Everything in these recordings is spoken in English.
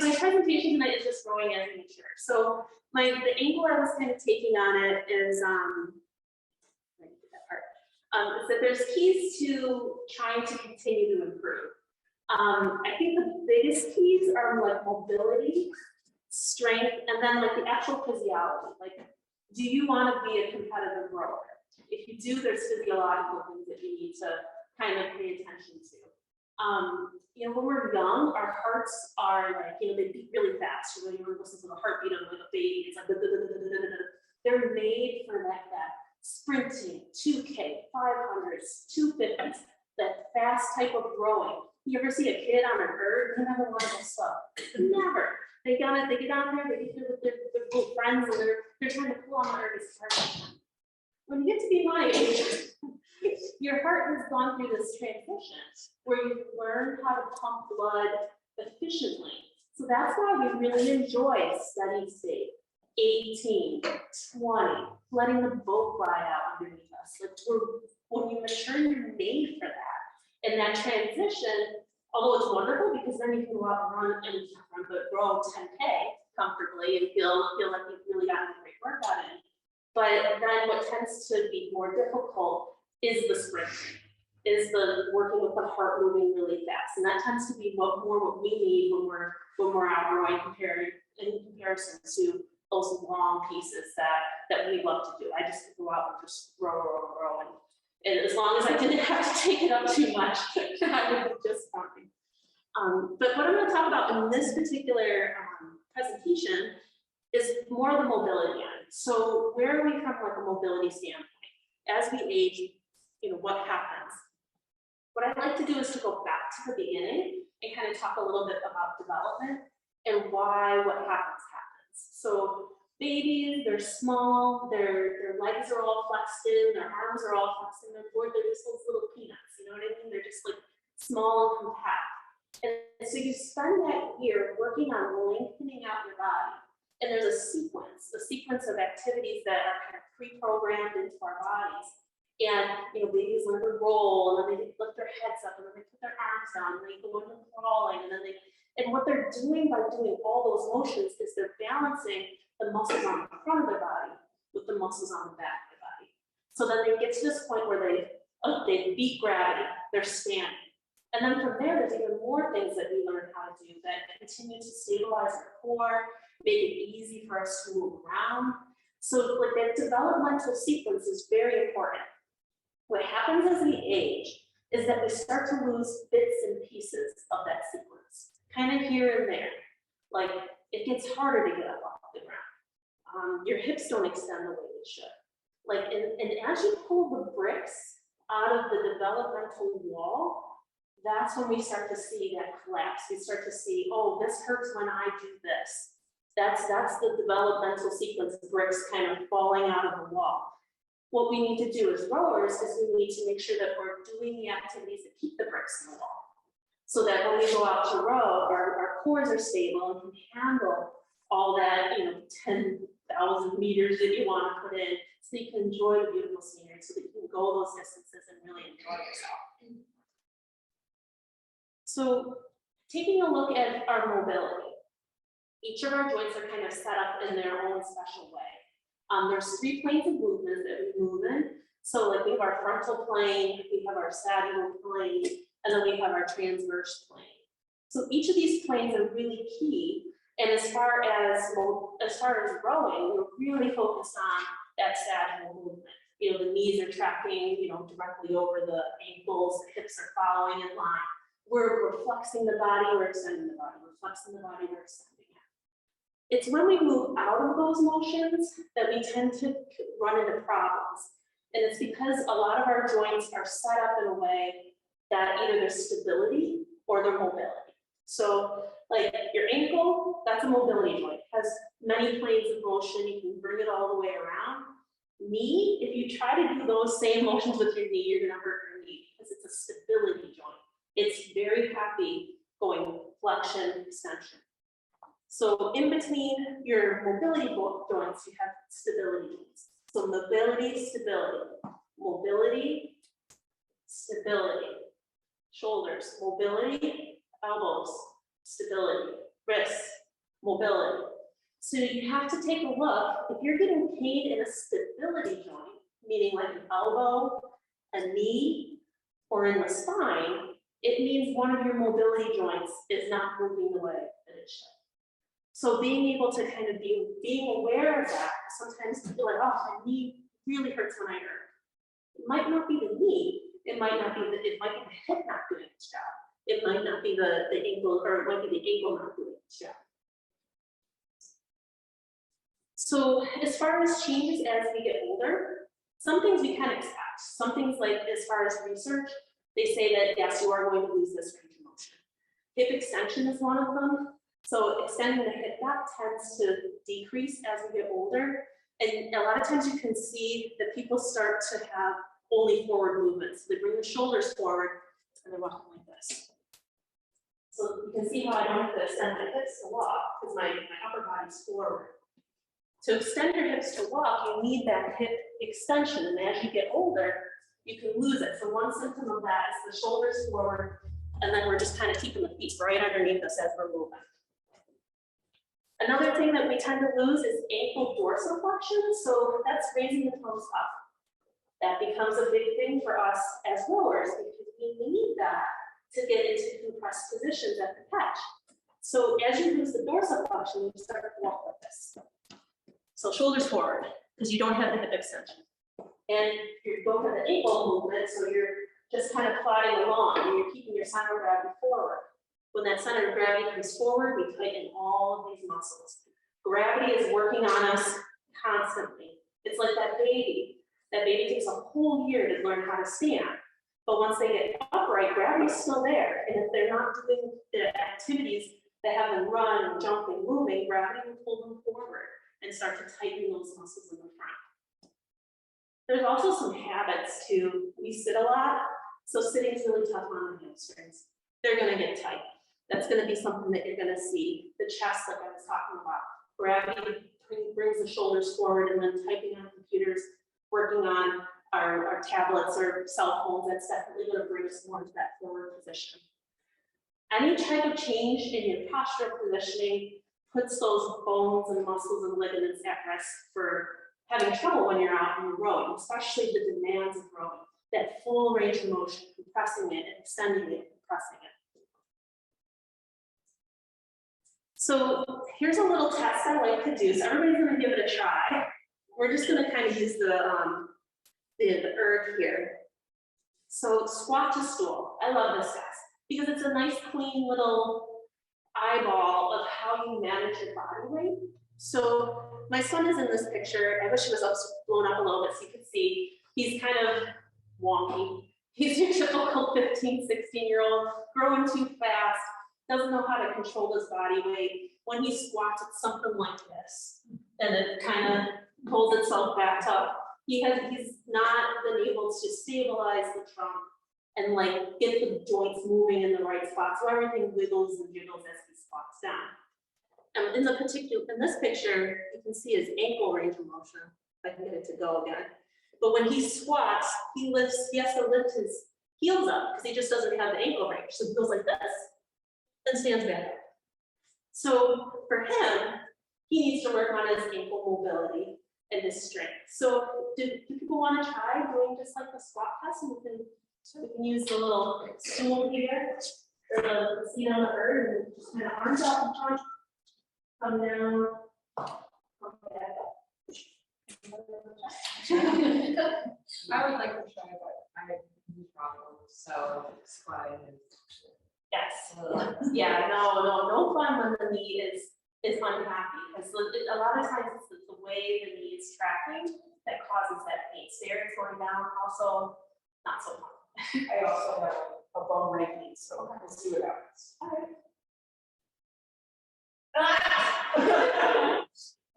my presentation tonight is just growing as we mature. So the angle I was kind of taking on it is is that there's keys to trying to continue to improve. I think the biggest keys are like mobility, strength, and then like the actual physiology. Like, do you want to be a competitive rower? If you do, there's physiological things that you need to kind of pay attention to. You know, when we're young, our hearts are like, you know, they beat really fast. You know, you listen to the heartbeat of like a baby. It's like, they're made for that sprinting, 2K, 500s, 250s, that fast type of rowing. You ever see a kid on a herd? They never want to go slow. Never. They get on there, they get there with their little friends, and they're trying to pull on the herd as hard as they can. When you get to be my age, your heart has gone through this transition where you've learned how to pump blood efficiently. So that's why we really enjoy steady state. 18, 20, letting the boat glide out underneath us. Like when you mature, you're made for that. And that transition, although it's wonderful because then you can go out and run and row 10K comfortably and feel like you've really gotten a great workout in. But then what tends to be more difficult is the sprinting, is the working with the heart moving really fast. And that tends to be what we need when we're out rowing in comparison to those long pieces that we love to do. I just could go out and just row. And as long as I didn't have to take it up too much, I would be just fine. But what I'm going to talk about in this particular presentation is more the mobility end. So where are we from like a mobility standpoint? As we age, you know, what happens? What I'd like to do is to go back to the beginning and kind of talk a little bit about development and why what happens. So babies, they're small, their legs are all flexed in, their arms are all flexed in, they're just those little peanuts, you know what I mean? They're just like small and compact. And so you spend that year working on lengthening out your body. And there's a sequence of activities that are kind of pre-programmed into our bodies. And you know, babies learn to roll, and then they lift their heads up, and then they put their arms down, and they go into crawling, and what they're doing by doing all those motions is they're balancing the muscles on the front of their body with the muscles on the back of their body. So then they get to this point where they beat gravity, they're standing. And then from there, there's even more things that we learn how to do that continue to stabilize our core, make it easy for us to move around. So like that developmental sequence is very important. What happens as we age is that we start to lose bits and pieces of that sequence, kind of here and there. Like it gets harder to get up off the ground. Your hips don't extend the way they should. Like, and as you pull the bricks out of the developmental wall, that's when we start to see that collapse. We start to see, oh, this hurts when I do this. That's the developmental sequence, bricks kind of falling out of the wall. What we need to do as rowers is we need to make sure that we're doing the activities that keep the bricks in the wall. So that when we go out to row, our cores are stable and can handle all that, you know, 10,000 meters that you want to put in, so you can enjoy the beautiful scenery, so that you can go those distances and really enjoy yourself. So taking a look at our mobility, each of our joints are kind of set up in their own special way. There's 3 planes of movement that we move in. So like we have our frontal plane, we have our sagittal plane, and then we have our transverse plane. So each of these planes are really key. And as far as rowing, we're really focused on that sagittal movement. You know, the knees are tracking, you know, directly over the ankles, the hips are following in line. We're flexing the body, we're extending the body, we're flexing the body, we're extending it. It's when we move out of those motions that we tend to run into problems. And it's because a lot of our joints are set up in a way that either there's stability or their mobility. So like your ankle, that's a mobility joint. It has many planes of motion. You can bring it all the way around. Knee, if you try to do those same motions with your knee, you're gonna hurt your knee because it's a stability joint. It's very happy going flexion, extension. So in between your mobility joints, you have stability joints. So mobility, stability, mobility, stability, shoulders, mobility, elbows, stability, wrists, mobility. So you have to take a look, if you're getting pain in a stability joint, meaning like an elbow, a knee, or in the spine, it means one of your mobility joints is not moving the way that it should. So being able to kind of being aware of that, sometimes you feel like, oh, my knee really hurts when I hurt. It might not be the knee, it might be the hip not doing its job. It might not be the ankle, or it might be the ankle not doing its job. So as far as changes as we get older, some things we can expect. Some things like as far as research, they say that yes, you are going to lose this range of motion. Hip extension is one of them. So extending the hip back tends to decrease as we get older. And a lot of times you can see that people start to have only forward movements. They bring the shoulders forward and they're walking like this. So you can see how I don't have to extend my hips to walk because my upper body's forward. To extend your hips to walk, you need that hip extension. And as you get older, you can lose it. So one symptom of that is the shoulders forward, and then we're just kind of keeping the feet right underneath us as we're moving. Another thing that we tend to lose is ankle dorsiflexion. So that's raising the toes up. That becomes a big thing for us as rowers because we need that to get into compressed positions at the catch. So as you lose the dorsiflexion, you start to walk like this. So shoulders forward, because you don't have the hip extension. And you don't have the ankle movement, so you're just kind of plodding along and you're keeping your center of gravity forward. When that center of gravity comes forward, we tighten all of these muscles. Gravity is working on us constantly. It's like that baby. That baby takes a whole year to learn how to stand. But once they get upright, gravity is still there. And if they're not doing the activities that have them run, jumping, moving, gravity will pull them forward and start to tighten those muscles in the front. There's also some habits too. We sit a lot, so sitting is really tough on the hamstrings. They're gonna get tight. That's gonna be something that you're gonna see. The chest, like I was talking about, gravity brings the shoulders forward, and then typing on computers, working on our tablets or cell phones, that's definitely gonna bring us more into that forward position. Any type of change in your postural positioning puts those bones and muscles and ligaments at risk for having trouble when you're out and you're rowing, especially the demands of rowing, that full range of motion, compressing it, and extending it, compressing it. So here's a little test I like to do. So everybody's gonna give it a try. We're just gonna kind of use the erg here. So squat to stool. I love this, guys, because it's a nice, clean little eyeball of how you manage your body weight. So my son is in this picture. I wish it was blown up a little bit so you could see. He's kind of wonky. He's your typical 15, 16-year-old, growing too fast, doesn't know how to control his body weight. When he squats, it's something like this, and it kind of pulls itself back up. He's not been able to stabilize the trunk and like get the joints moving in the right spot, so everything wiggles and jiggles as he squats down. In this picture, you can see his ankle range of motion. If I can get it to go again. But when he squats, he has to lift his heels up because he just doesn't have the ankle range. So he goes like this, then stands back up. So for him, he needs to work on his ankle mobility and his strength. So do people want to try doing just like the squat test? And we can use the little stool here, or the seat on the earth, and just kind of arms out in front, come down, come back up. I would like to try, but I have knee problems, so squatting is. Yes. Yeah. No fun when the knee is unhappy, because a lot of times it's the way the knee is tracking that causes that pain. Stairs going down also not so fun. I also have a bum right knee, so we'll see what happens.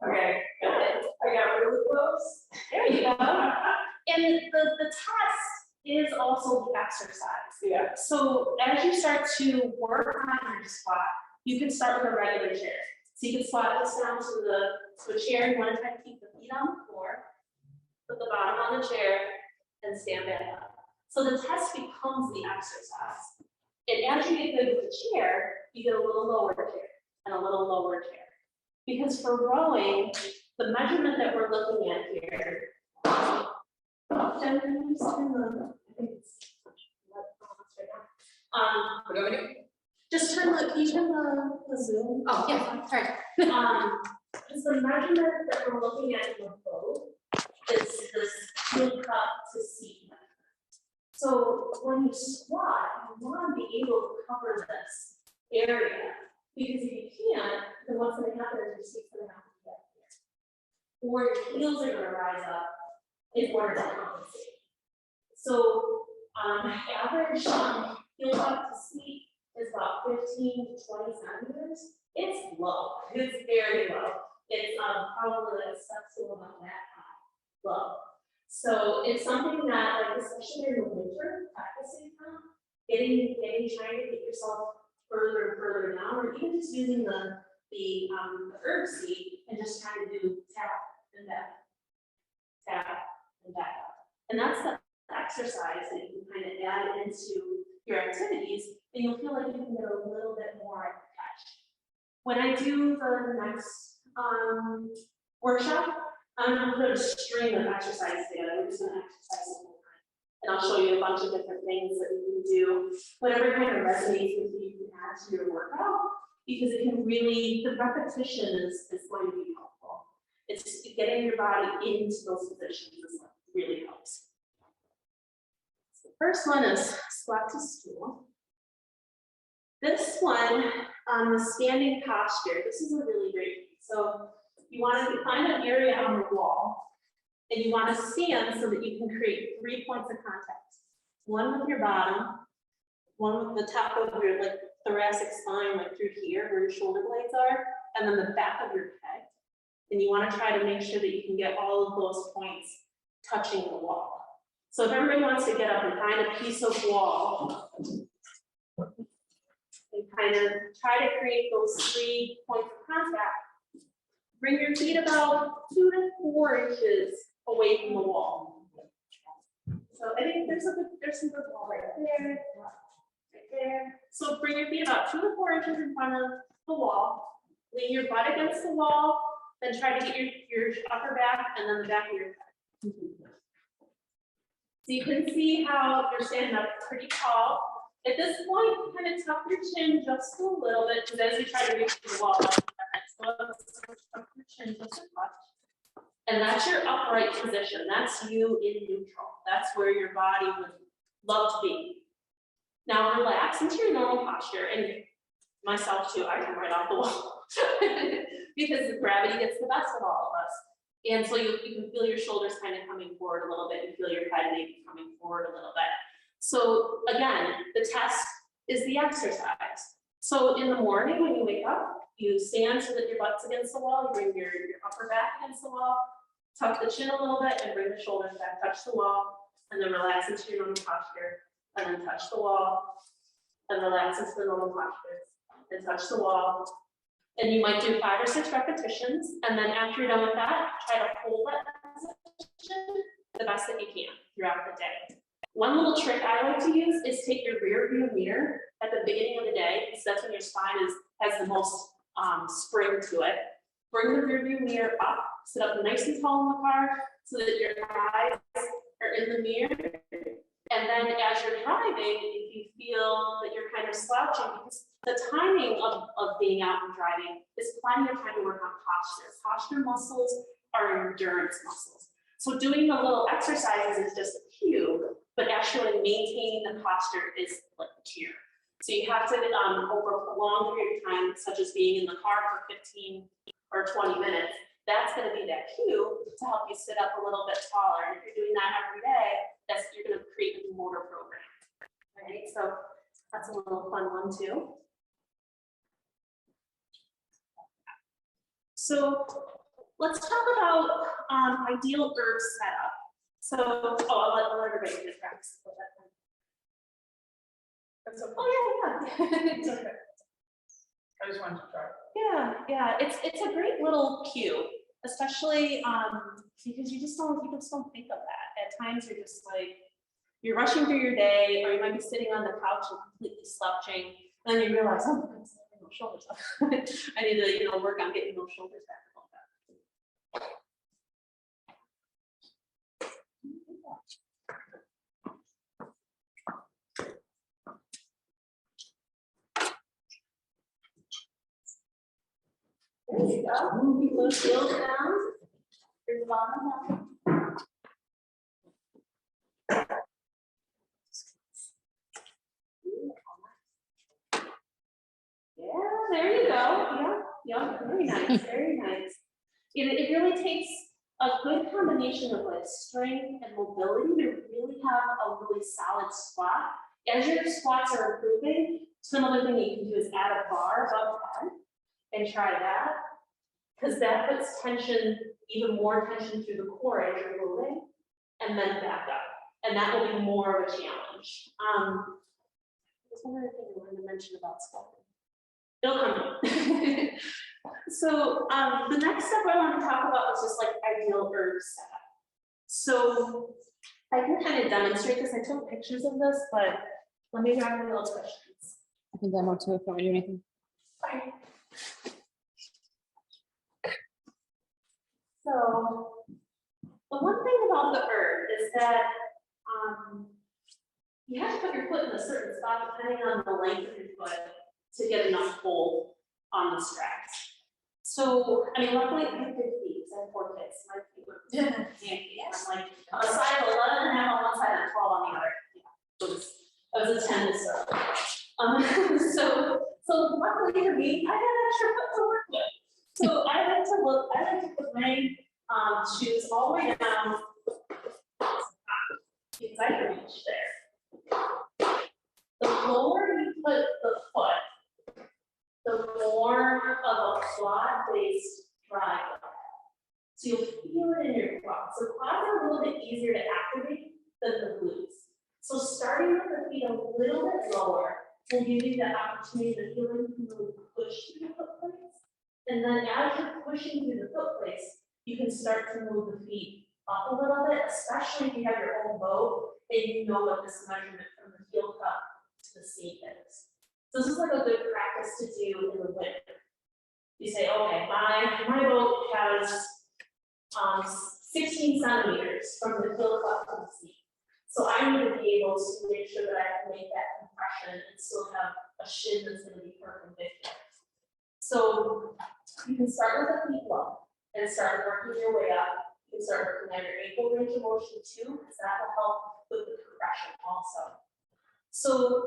All right. Okay, I got really close. There you go. And the test is also the exercise. Yeah. So as you start to work on your squat, you can start with a regular chair. So you can squat this down to a chair. You want to try to keep the feet on the floor, put the bottom on the chair, and stand back up. So the test becomes the exercise. And as you get good with the chair, you get a little lower chair and a little lower chair. Because for rowing, the measurement that we're looking at here. Jen, can you just turn the, I think it's right now. What do I do? Just turn the, can you turn the Zoom? Oh, yeah, sorry. Because the measurement that we're looking at in the boat is this heel cup to seat measurement. So when you squat, you want to be able to cover this area, because if you can't, then what's going to happen is your seat's going to have to get here, or your heels are going to rise up in order to compensate. So average heel cup to seat is about 15 to 20 centimeters. It's low. It's very low. It's probably like a step stool about that high, low. So it's something that, like, especially in the winter, practicing trying to get yourself further and further down, or even just using the RCiR and just trying to do tap and back up. And that's the exercise that you can kind of add into your activities, and you'll feel like you can get a little bit more attached. When I do the next workshop, I'm going to put a string of exercises together. We're just going to exercise the whole time. And I'll show you a bunch of different things that you can do. Whatever kind of resonates with you, you can add to your workout, because it can really, the repetition is going to be helpful. It's just getting your body into those positions is what really helps. So the first one is squat to stool. This one, the standing posture, this is a really great one. So you want to find an area on the wall, and you want to stand so that you can create 3 points of contact. One with your bottom, one with the top of your like thoracic spine, like through here where your shoulder blades are, and then the back of your head. And you want to try to make sure that you can get all of those points touching the wall. So if everybody wants to get up and find a piece of wall, and kind of try to create those 3 points of contact. Bring your feet about 2 to 4 inches away from the wall. So I think there's some good wall right there, right there. So bring your feet about 2 to 4 inches in front of the wall. Lean your butt against the wall, then try to get your upper back and then the back of your head. So you can see how you're standing up pretty tall. At this point, kind of tuck your chin just a little bit, because as you try to reach the wall, tuck your chin just a touch. And that's your upright position. That's you in neutral. That's where your body would love to be. Now relax into your normal posture, and myself too, I come right off the wall because the gravity gets the best of all of us. And so you can feel your shoulders kind of coming forward a little bit, and feel your head maybe coming forward a little bit. So again, the test is the exercise. So in the morning when you wake up, you stand so that your butt's against the wall, you bring your upper back against the wall, tuck the chin a little bit and bring the shoulders back, touch the wall, and then relax into your normal posture, and then touch the wall, and relax into the normal posture, and touch the wall. And you might do 5 or 6 repetitions, and then after you're done with that, try to hold that position the best that you can throughout the day. One little trick I like to use is take your rear view mirror at the beginning of the day, because that's when your spine has the most spring to it. Bring the rear view mirror up, sit up nice and tall in the car so that your eyes are in the mirror. And then as you're driving, if you feel that you're kind of slouching, because the timing of being out and driving is plenty of time to work on posture. Posture muscles are endurance muscles. So doing the little exercises is just a cue, but actually maintaining the posture is like a tier. So you have to, over a long period of time, such as being in the car for 15 or 20 minutes, that's going to be that cue to help you sit up a little bit taller. And if you're doing that every day, you're going to create a motor program. All right, so that's a little fun one too. So let's talk about ideal herb setup. So, I'll let everybody get practice. It's okay. I just wanted to try. Yeah, it's a great little cue, especially because you just don't think of that. At times you're just like, you're rushing through your day, or you might be sitting on the couch and completely slouching, and then you realize, oh my goodness, I have no shoulders up. I need to, you know, work on getting those shoulders back a little bit. There you go. Keep those heels down. Bring the bottom down. Yeah, there you go. Yeah, very nice, very nice. It really takes a good combination of like strength and mobility to really have a really solid squat. As your squats are improving, another thing you can do is add a bar above head and try that, because that puts tension, even more tension through the core as you're moving, and then back up. And that will be more of a challenge. There's one other thing I wanted to mention about squatting. It'll come. So the next step I want to talk about is just like ideal erg setup. So I can kind of demonstrate this. I took pictures of this, but let me grab my little questions. I can demo too if you want to do anything. Okay. So the one thing about the erg is that you have to put your foot in a certain spot depending on the length of your foot to get enough hold on the straps. So, I mean, luckily I have 50 feet, I have 4 kids. My feet were I'm like a size 11 and a half on one side and 12 on the other. Yeah, it was a 10 to start. So luckily for me, I had extra foot to work with. So I like to put my shoes all the way down because I can reach there. The lower you put the foot, the more of a quad-based drive. So you'll feel it in your quads. So quads are a little bit easier to activate than the glutes. So starting with the feet a little bit lower will give you the opportunity to feel like you can really push through the foot plates. And then as you're pushing through the foot plates, you can start to move the feet up a little bit, especially if you have your own boat and you know what this measurement from the heel cup to the seat is. So this is like a good practice to do in the winter. You say, okay, my boat has 16 centimeters from the heel cup to the seat. So I need to be able to make sure that I can make that compression and still have a shin that's going to be perpendicular. So you can start with the feet low and start working your way up. You can start working on your ankle range of motion too, because that will help with the compression also. So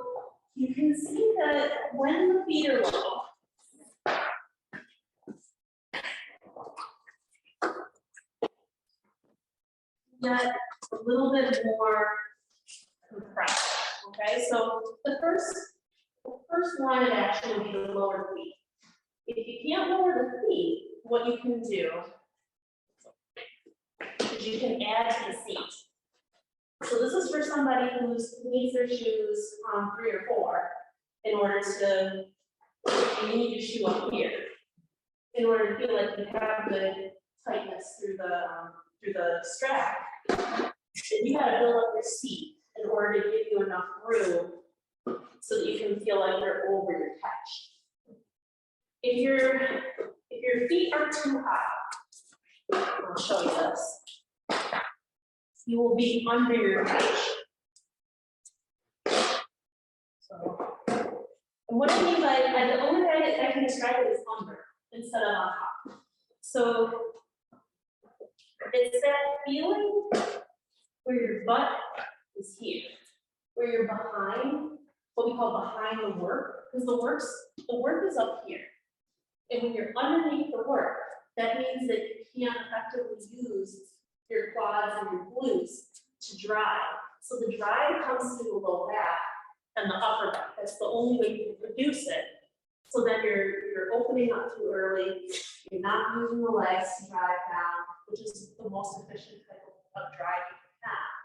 you can see that when the feet are low, get a little bit more compressed. Okay, so the first line of action will be to lower the feet. If you can't lower the feet, what you can do is you can add to the seat. So this is for somebody who needs their shoes 3 or 4 in order to, you need your shoe up here in order to feel like you have good tightness through the strap. You got to build up your seat in order to give you enough room so that you can feel like you're over your catch. If your feet are too high, I'll show you this. You will be under your couch. So, and what I mean by the only way I can describe it is under instead of on top. So it's that feeling where your butt is here, where you're behind, what we call behind the work, because the work is up here. And when you're underneath the work, that means that you can't effectively use your quads and your glutes to drive. So the drive comes through the low back and the upper back. That's the only way you can produce it. So then you're opening up too early. You're not using the legs to drive down, which is the most efficient type of drive you can have.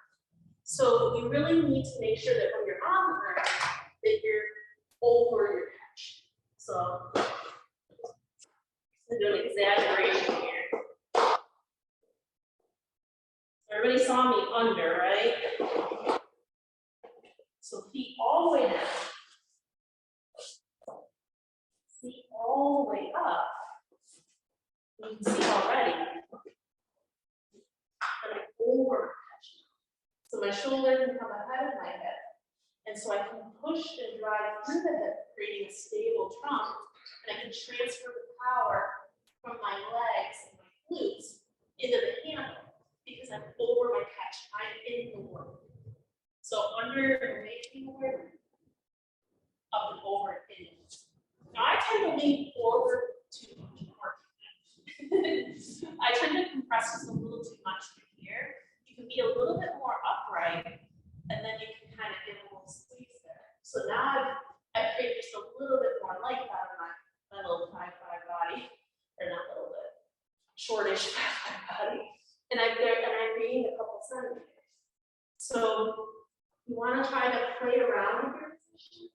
So you really need to make sure that when you're on the ground, that you're over your catch. So I'm doing an exaggeration here. Everybody saw me under, right? So feet all the way down. See, you can see already that I over catch. So my shoulder can come ahead of my hip. And so I can push and drive through the hip, creating a stable trunk, and I can transfer the power from my legs and my glutes into the handle because I'm over my catch. I'm in the work. So under and making the work, up and over and in. Now I tend to lean forward too much. I tend to compress just a little too much here. You can be a little bit more upright, and then you can kind of give a little squeeze there. So now I've created just a little bit more light out of my little 5'5" body, or not a little bit, shortish 5'5" body, and I've gained a couple centimeters. So you want to try to play around with your position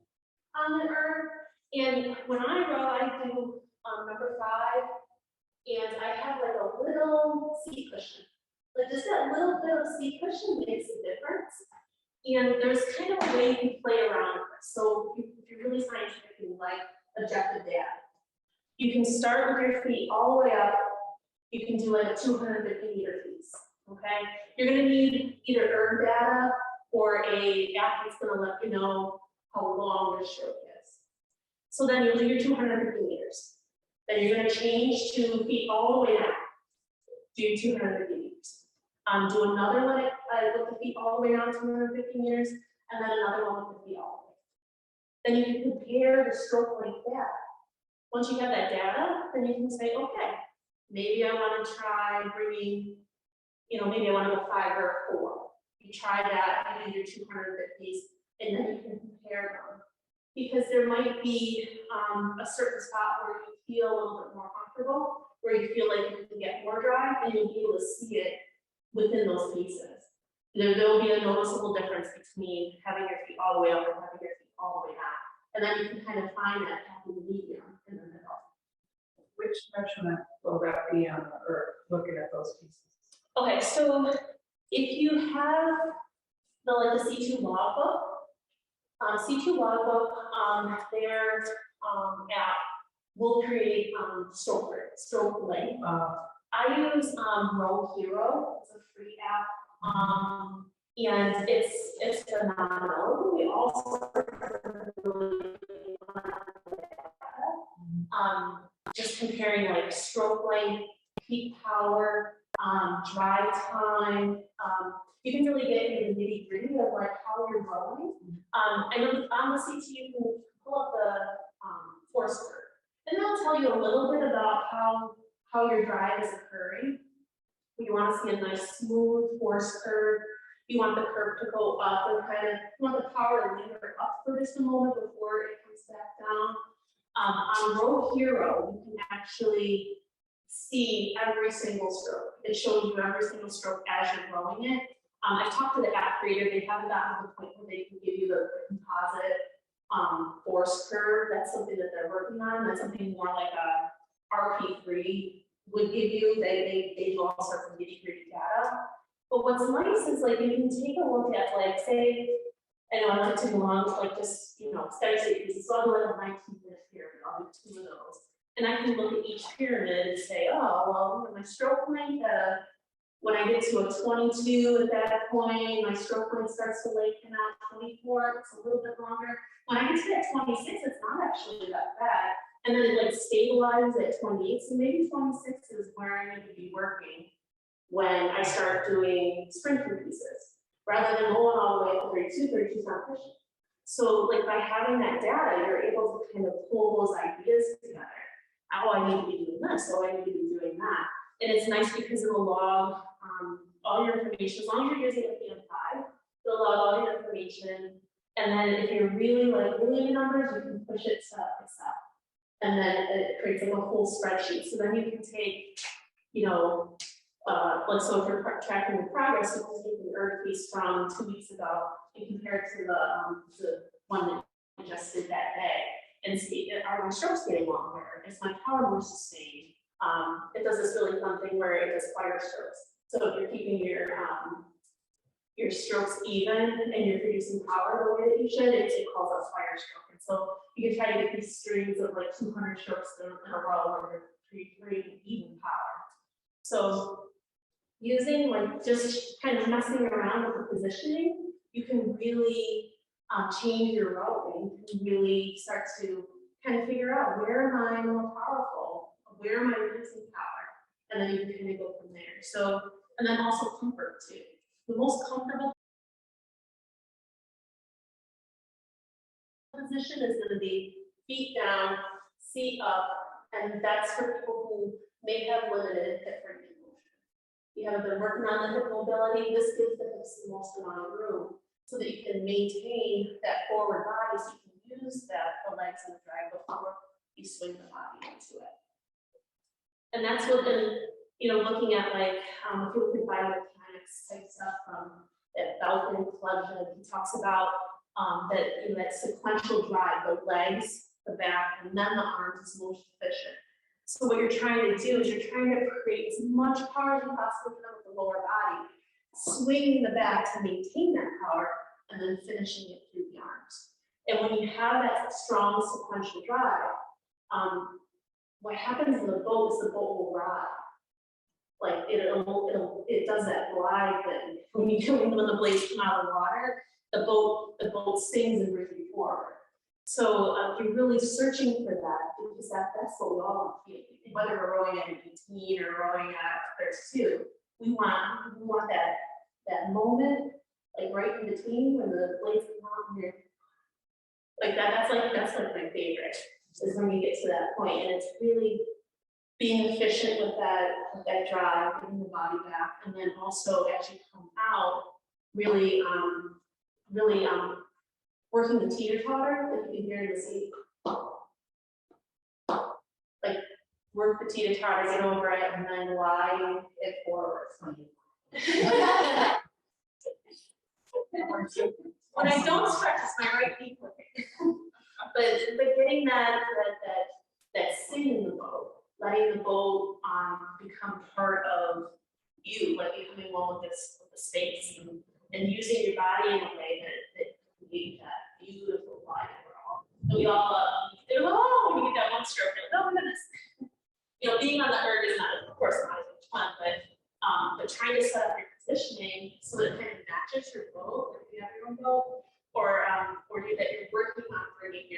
on the earth. And when I row, I do number 5, and I have like a little seat cushion. Like just that little bit of seat cushion makes a difference. And there's kind of a way you can play around with it. So if you're really scientific and like objective data, you can start with your feet all the way up. You can do like a 250 meter piece. Okay, you're going to need either erg data or a app that's going to let you know how long your stroke is. So then you'll do your 250 meters. Then you're going to change to feet all the way down. Do 250 meters. Do another one with the feet all the way down 250 meters, and then another one with the feet all the way. Then you can compare the stroke length data. Once you have that data, then you can say, okay, maybe I want to try bringing, maybe I want to go 5 or 4. You try that, you do your 250s, and then you can compare them. Because there might be a certain spot where you feel a little bit more comfortable, where you feel like you can get more drive, and you'll be able to see it within those pieces. There will be a noticeable difference between having your feet all the way up and having your feet all the way down. And then you can kind of find that happy medium in the middle. Which measurement will that be on the earth, looking at those pieces? Okay, so if you have the C2 logbook, C2 logbook, their app will create stroke length. I use RCiR, it's a free app, and it's phenomenal. We also just comparing like stroke length, peak power, drive time. You can really get into the nitty gritty of like how you're rowing. I know on the CT you can pull up the force curve, and they'll tell you a little bit about how your drive is occurring. You want to see a nice smooth force curve. You want the curve to go up and you want the power to linger up for just a moment before it comes back down. On RCiR, you can actually see every single stroke. It shows you every single stroke as you're rowing it. I've talked to the app creator. They haven't gotten to the point where they can give you the composite force curve. That's something that they're working on. That's something more like a RP3 would give you. They do all sorts of nitty-gritty data. But what's nice is like you can take a look at like say, I know I took too long to like just steady state pieces. So I'll do like a 19-minute pyramid. I'll do 2 of those. And I can look at each pyramid and say, oh, well, my stroke length, when I get to a 22 at that point, my stroke length starts to lengthen out. 24, it's a little bit longer. When I get to that 26, it's not actually that bad. And then it like stabilizes at 28. So maybe 26 is where I need to be working when I start doing sprinting pieces. Rather than going all the way up to 32, 32 is not pushing. So like by having that data, you're able to kind of pull those ideas together. Oh, I need to be doing this, oh, I need to be doing that. And it's nice because it will log all your information. As long as you're using a PM5, it'll log all your information. And then if you're really into numbers, you can push it to Excel. And then it creates like a whole spreadsheet. So then you can take, like so if you're tracking the progress, you can take the ERG piece from 2 weeks ago and compare it to the one that we just did that day. And see, are my strokes getting longer? Is my power more sustained? It does this really fun thing where it does fire strokes. So if you're keeping your strokes even and you're producing power the way that you should, it calls out fire stroke. And so you can try to get these strings of like 200 strokes in a row where you're create even power. So using like just kind of messing around with the positioning, you can really change your routing and really start to kind of figure out where am I more powerful, where am I losing power, and then you can kind of go from there. So, and then also comfort too. The most comfortable position is going to be feet down, seat up, and that's for people who may have limited hip range of motion. You haven't been working on the hip mobility, this gives the hips the most amount of room so that you can maintain that forward body, so you can use the legs and the drag before you swing the body into it. And that's what looking at like, if you look at biomechanics type stuff, that Falcon Club, he talks about that sequential drive, the legs, the back, and then the arms is most efficient. So what you're trying to do is you're trying to create as much power as you possibly can with the lower body, swinging the back to maintain that power, and then finishing it through the arms. And when you have that strong sequential drive, what happens in the boat is the boat will ride. Like it does that glide thing. When the blades come out of the water, the boat sings and brings you forward. So you're really searching for that, because that's what we all want. Whether we're rowing at 18 or rowing at 32, we want that moment, like right in between when the blades come out and you're like that. That's like my favorite, is when you get to that point, and it's really being efficient with that drive, getting the body back, and then also as you come out, really working the teeter-totter, if you can hear the seat. Like work the teeter-totter, get over it, and then glide it forward. When I don't stretch, it's my right knee clicking. but getting that sing in the boat, letting the boat become part of you, like becoming one with the space, and using your body in a way that creates that beautiful glide overall. And we all when you get that one stroke, you're like, oh my goodness. Being on the erg is not, of course, not as much fun, but trying to set up your positioning so that it kind of matches your boat, if you have your own boat, or that you're working on bringing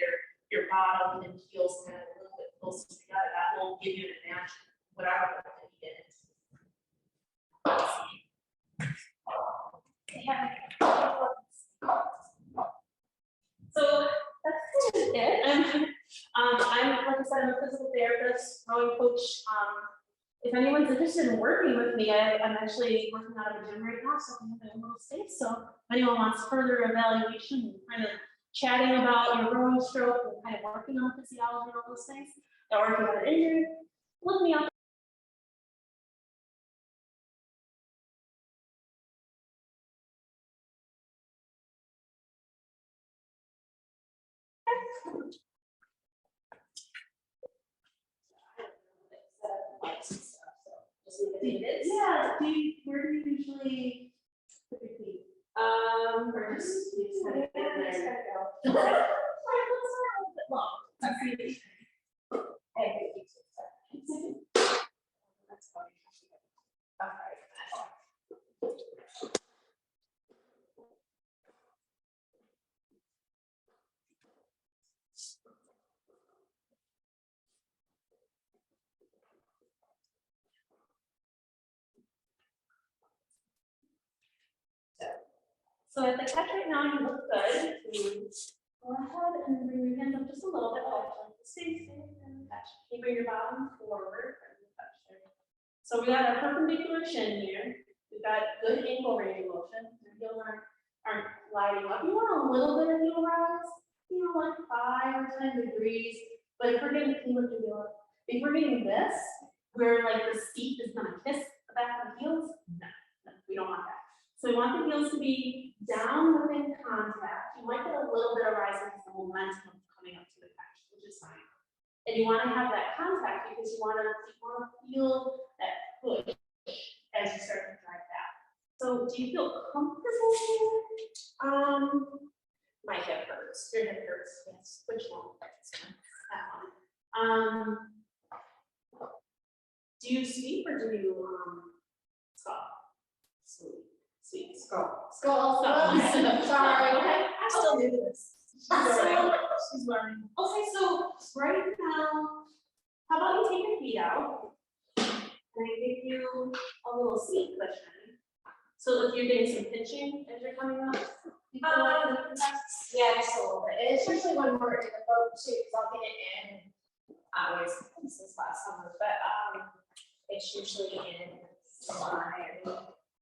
your bottom and heels kind of a little bit closer together. That will give you an advantage, whatever boat that you get into. So that's kind of it. I'm like I said, I'm a physical therapist, rowing coach. If anyone's interested in working with me, I'm actually working out of a gym right now, so I'm in a little space. So if anyone wants further evaluation and kind of chatting about your rowing stroke and kind of working on the physiology and all those things, or if you have an injury, look me up. Yeah, where do you usually put your feet? Or just you just kind of get in there. All right, let's start a little bit long. That's funny. All right. So at the catch right now, you look good. Go ahead and bring your hands up just a little bit. Stay and catch. You bring your bottom forward and touch there. So we got a perpendicular shin here. We've got good ankle range of motion. Your heels aren't gliding up. You want a little bit of heel rise, like 5 or 10 degrees. But if we're getting this, where like the seat is gonna kiss the back of the heels, no, we don't want that. So we want the heels to be down within contact. You might get a little bit of rise because the momentum coming up to the catch, which is fine. And you want to have that contact because you want to feel that push as you start to drive back. So do you feel comfortable? My hip hurts. Your hip hurts. Yes. Which one? That one. Do you sweep or do you, squat? Sweep. Skull. Skull. Sorry. Okay, I still do this. She's learning. Okay, so right now, how about you take your feet out? And I give you a little seat cushion. So if you're getting some pinching as you're coming up. you feel like that's- Yeah, just a little bit. And especially when we're in the boat too, because I'll get it in. Always since last summer, but it's usually in my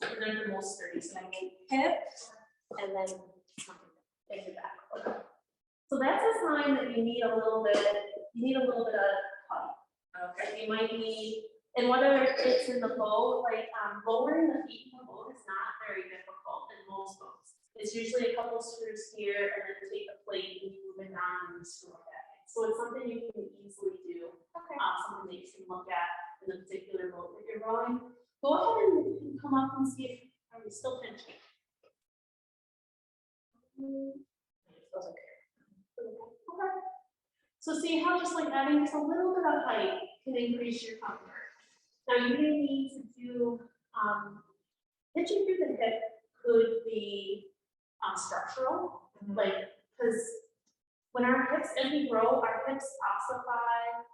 They're the most sturdy, so I can hip and then in the back. So that's a sign that you need a little bit of height. Okay. Like you might need, and whether it's in the boat, like lowering the feet in the boat is not very difficult in most boats. It's usually a couple screws here and then take the plate and you move it down and screw it back in. So it's something you can easily do. Okay. Something that you can look at in the particular boat that you're rowing. Go ahead and come up and see if are you still pinching. Okay. So see how just like adding just a little bit of height can increase your comfort. Now you may need to do pitching through the hip could be structural, like because when our hips, as we grow, our hips ossify,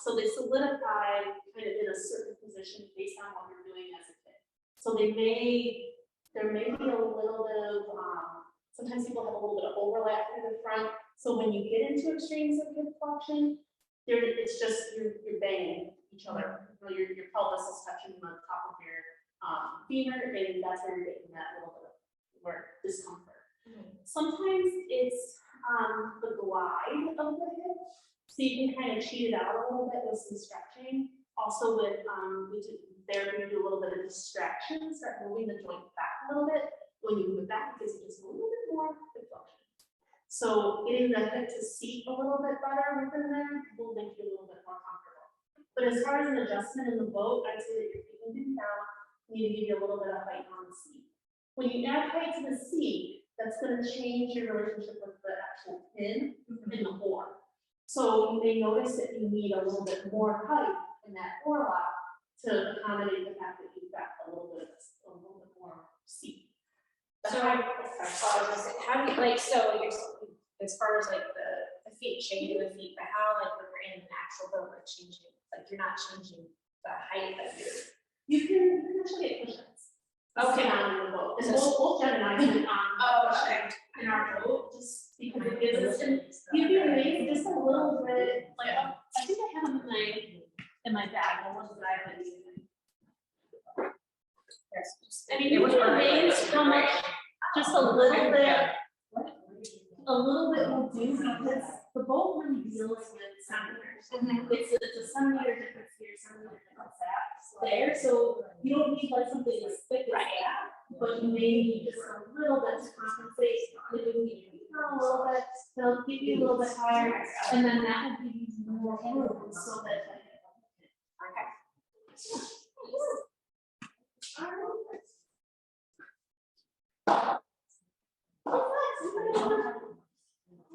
so they solidify kind of in a certain position based on what you're doing as a kid. So there may be a little bit of sometimes people have a little bit of overlap through the front. So when you get into extremes of hip flexion, it's just you're banging each other. You know, your pelvis is touching the top of your femur, and that's where you're getting that little bit of more discomfort. Sometimes it's the glide of the hip, so you can kind of cheat it out a little bit with some stretching. Also with we do a little bit of distraction, start moving the joint back a little bit. When you move it back, because you just a little bit more hip flexion. So getting the hip to seat a little bit better within there will make you a little bit more comfortable. But as far as an adjustment in the boat, I'd say that you're keeping it down. You need to give you a little bit of height on the seat. When you add height to the seat, that's going to change your relationship with the actual pin in the oar. So you may notice that you need a little bit more height in that oar lock to accommodate the fact that you've got a little bit more seat. So I was gonna say, how do you like, so you're, as far as like the feet, changing the feet, but how like when you're in an actual boat, like changing, like you're not changing the height of your. You can actually get cushions. Okay. On the boat. And we'll Jen and I can cushion in our boat, just because it gives us, and you'd be amazed, just a little bit, like, I think I have them in my bag, the ones that I've been using. I mean, you'd be amazed how much, just a little bit will do, because the boat really deals with centimeters. It's a centimeter difference here, centimeter difference there, so you don't need like something as thick as that, but you may need just a little bit to compensate. If you need a little bit, they'll keep you a little bit higher, and then that will give you more room so that.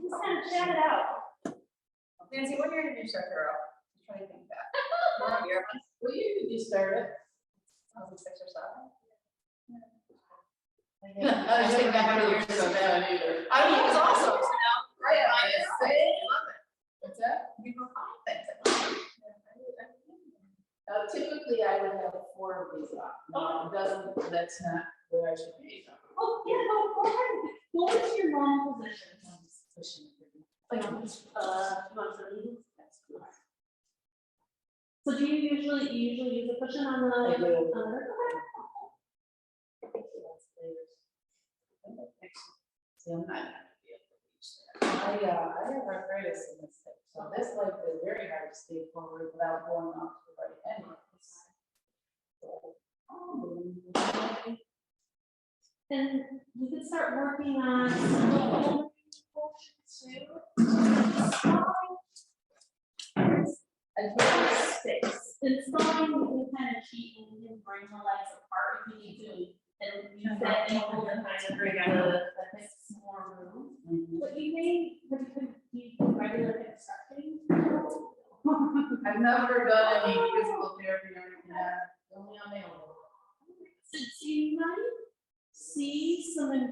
Just kind of chat it out. Nancy, when you're gonna start her up? I'm trying to think back. Well, you could just start it. 6 or 7. I was thinking back 100 years ago now either. I mean, it was awesome. Right, I just say, love it. What's that? You go find things. Typically, I would have 4 of these on. That's not what I should be. Oh, yeah, no, go ahead. What is your normal position? Like, so do you usually use a cushion on the? I do. See, I'm not gonna be able to reach that. I have arthritis in this hip, so this like is very hard to stay forward without going off to the right end. And we could start working on six. It's fine, we can kind of cheat and we can bring the legs apart if we need to. And use that ankle to kind of bring the hips more room. But you may, you can regular hip stretching. I've never done any physical therapy or anything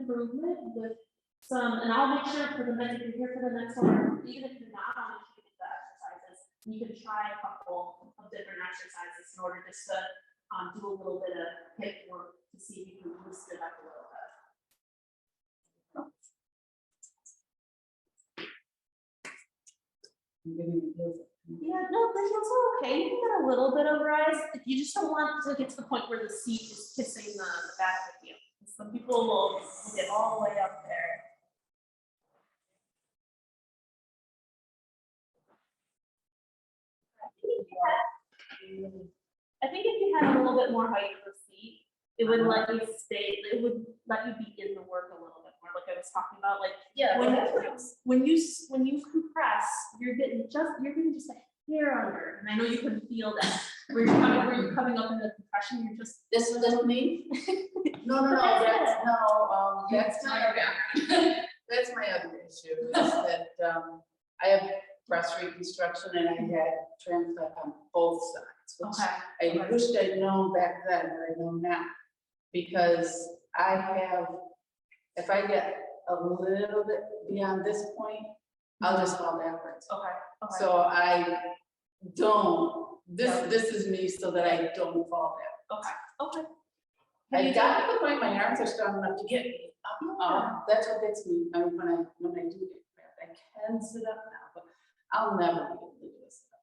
improvement with some, and I'll make sure for the next, if you're here for the next one, or even if you're not, I'll make sure you get the exercises. You can try a couple of different exercises in order just to do a little bit of hip work to see if you can boost it up a little bit. Yeah, no, the heels are okay. You can get a little bit of rise. You just don't want to get to the point where the seat is kissing the back of the heel. Some people will get all the way up there. I think if you had a little bit more height of the seat, it would let you stay, it would let you be in the work a little bit more, like I was talking about, like Yeah. when you compress, you're getting just a hair under, and I know you can feel that. Where you're coming up in the compression, you're just. This was me? No, that's my, that's my other issue, is that, I have breast reconstruction and I had transplant on both sides, which I wished I'd known back then, but I know now. Because I have, if I get a little bit beyond this point, I'll just fall backwards. Okay. So I don't, this is me so that I don't fall back. Okay. I got to the point my arms are strong enough to get me up. That's what gets me, when I do get cramped. I can sit up now, but I'll never be able to do a sit up.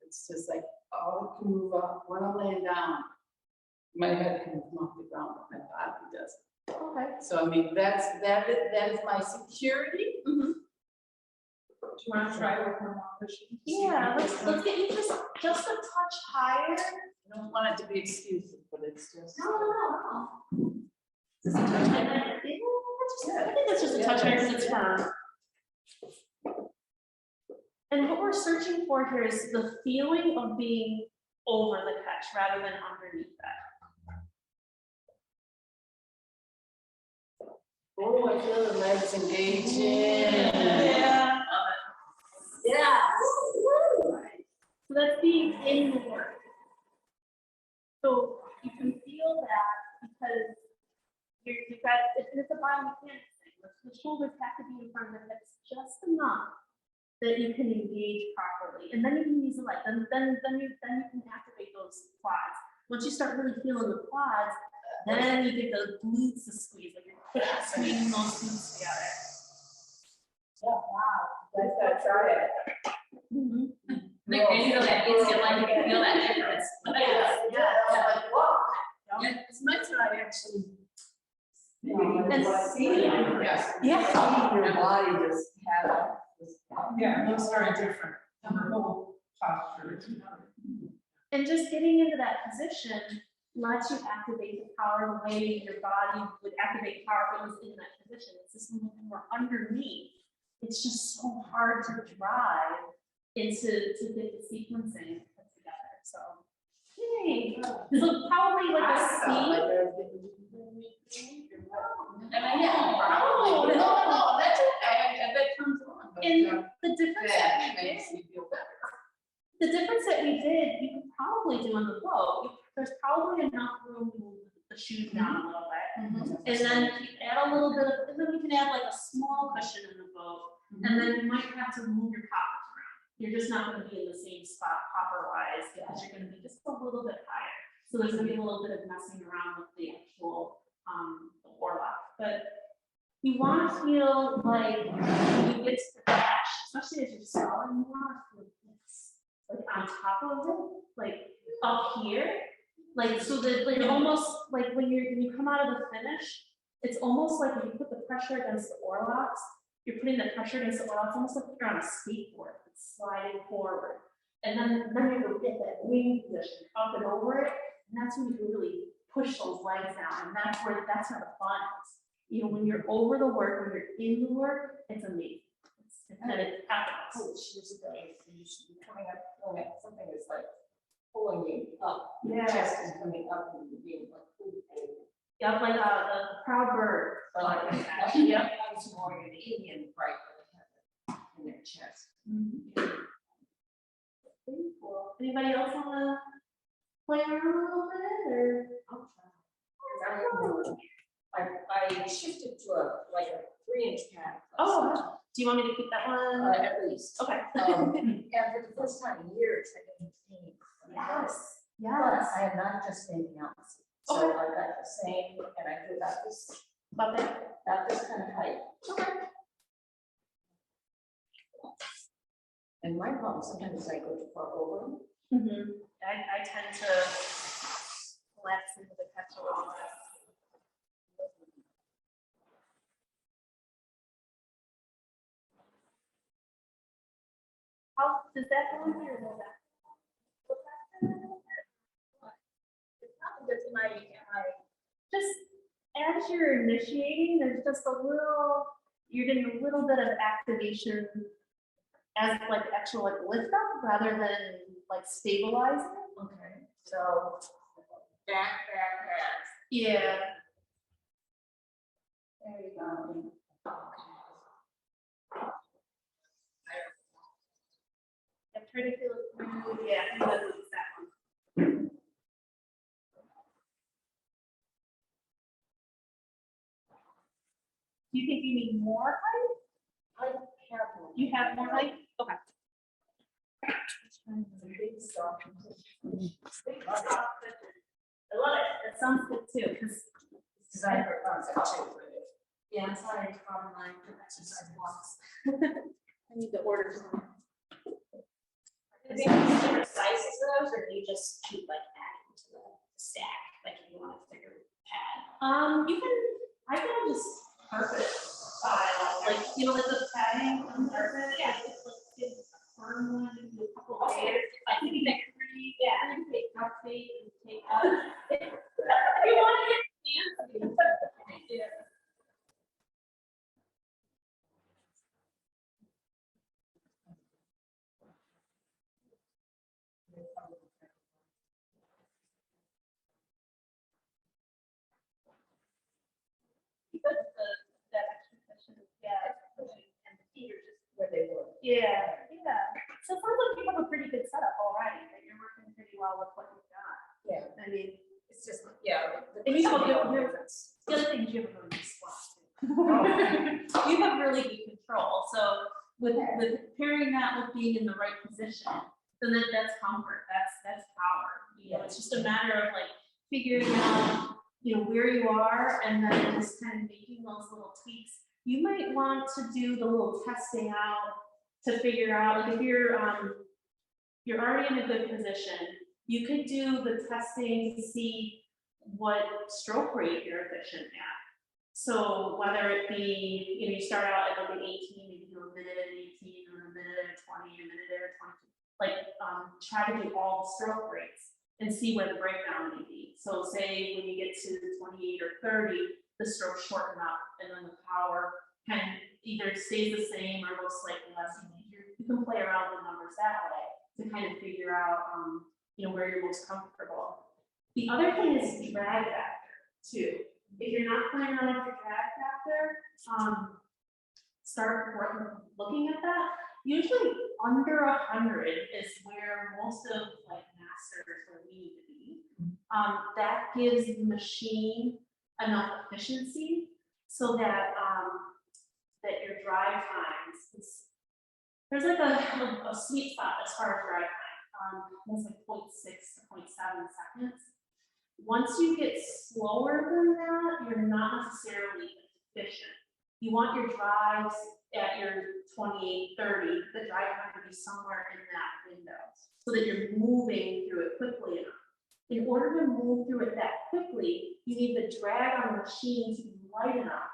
It's just like, oh, I can move up. When I'm laying down, my head can come off the ground, but my body doesn't. Okay. So I mean, that is my security. Mm-hmm. Do you want to try with one more push? Yeah, let's get you just a touch higher. I don't want it to be exclusive, but it's just. No. Just a touch higher. I think that's just a touch higher because it's firm. And what we're searching for here is the feeling of being over the catch rather than underneath that. Oh, I feel the legs engaging. Yeah. Yeah. So that's being in the work. So you can feel that because you've got, it's a biomechanics thing. The shoulders have to be in front of the hips just enough that you can engage properly. And then you can use the leg. Then you can activate those quads. Once you start really feeling the quads, then you get the glutes to squeeze, like you're squeezing those glutes together. Yeah, wow. You guys gotta try it. Mm-hmm. Like, I feel that instant, like, you can feel that difference. Like, whoa. It's meant to not actually. Yeah. Your body just had. Yeah, it looks very different. And the whole posture is. And just getting into that position lets you activate the power the way your body would activate power if it was in that position. It's just when we're underneath, it's just so hard to drive into to get the sequencing put together. So, yay! This will probably like a speed. Probably. No, that's okay. That comes on. But, And the difference that that we makes did, me feel better. the difference that we did, you could probably do on the boat. There's probably enough room to move the shoes down a little bit. And then you add a little bit of, and then we can add like a small cushion in the boat. And then you might have to move your poppers around. You're just not gonna be in the same spot popper wise, because you're gonna be just a little bit higher. So there's gonna be a little bit of messing around with the actual, the oarlock. But you wanna feel like when you get to the catch, especially as you're stalling, you wanna feel this, like on top of it, like up here. Like, so that, like, almost like when you come out of the finish, it's almost like when you put the pressure against the oarlocks, you're putting the pressure against the oarlocks, almost like you're on a skateboard, it's sliding forward. And then you get that wing position up and over it, and that's when you can really push those legs down, and that's where the fun is. You know, when you're over the work, when you're in the work, it's amazing. And it happens. Years ago, you should be coming up, feeling like something is like pulling you up. Your Yeah. chest is coming up and being like, ooh. Yeah, like the proud bird. Or like, Yep. I was more in the Indian, right, where they have it in their chest. Very cool. Anybody else wanna play around a little bit, or? I shifted to like a 3-inch pad. Oh, do you want me to keep that one? At least. Okay. And for the first time in years, I didn't paint. Yes, But yes. I am not just painting houses. So Okay. I got the same, and I do about this kind of height. Okay. And my problem, sometimes I go too far over them. I tend to collapse into the catch a little bit. How does that go in here or no that? It's not that my, Just as you're initiating, there's just a little, you're getting a little bit of activation as like actual like lift up rather than like stabilizing. okay, so back. Yeah. There you go. I'm trying to feel it through. Yeah, I think that was that one. Do you think you need more height? I have one. You have more height? Okay. Big stuff. I love it. That sounds good too, because Design for concept too. yeah, I'm sorry, it's probably my exercise blocks. I need to order some. Is there different sizes of those, or do you just keep like adding to the stack, like if you want a bigger pad? You can, I can just carpet style, like, you know, like the padding on carpet. Yeah. It's like, it's a firm one, and do a couple of layers. I think you make three, yeah, you take duct tape and take out. You want to get fancy. Yeah. Because that extra cushion, yeah, and the feet are just. Where they were. Yeah, yeah. So it sounds like you have a pretty good setup already, that you're working pretty well with what you've got. Yeah, I mean, it's just, yeah. and you have a good, the other thing is you have a really good spot too. You have really good control, so with pairing that with being in the right position, then that's comfort, that's power. You know, it's just a matter of like figuring out, you know, where you are and then just kind of making those little tweaks. You might want to do the little testing out to figure out, like if you're already in a good position, you could do the testing to see what stroke rate you're efficient at. So whether it be, you know, you start out at like an 18, maybe do a minute at 18, or a minute at 20, a minute at 22, like try to do all the stroke rates and see where the breakdown may be. So say when you get to 28 or 30, the stroke shorten up and then the power can either stays the same or looks slightly less. You can play around with numbers that way to kind of figure out, you know, where you're most comfortable. The other thing is drag factor too. If you're not playing around with your drag factor, start looking at that. Usually under 100 is where most of like masters where we need to be. That gives the machine enough efficiency so that that your drive times is, there's like a sweet spot as far as drive time. It's like 0.6 to 0.7 seconds. Once you get slower than that, you're not necessarily efficient. You want your drives at your 28, 30, the drive time to be somewhere in that window so that you're moving through it quickly enough. In order to move through it that quickly, you need the drag on the machine to be light enough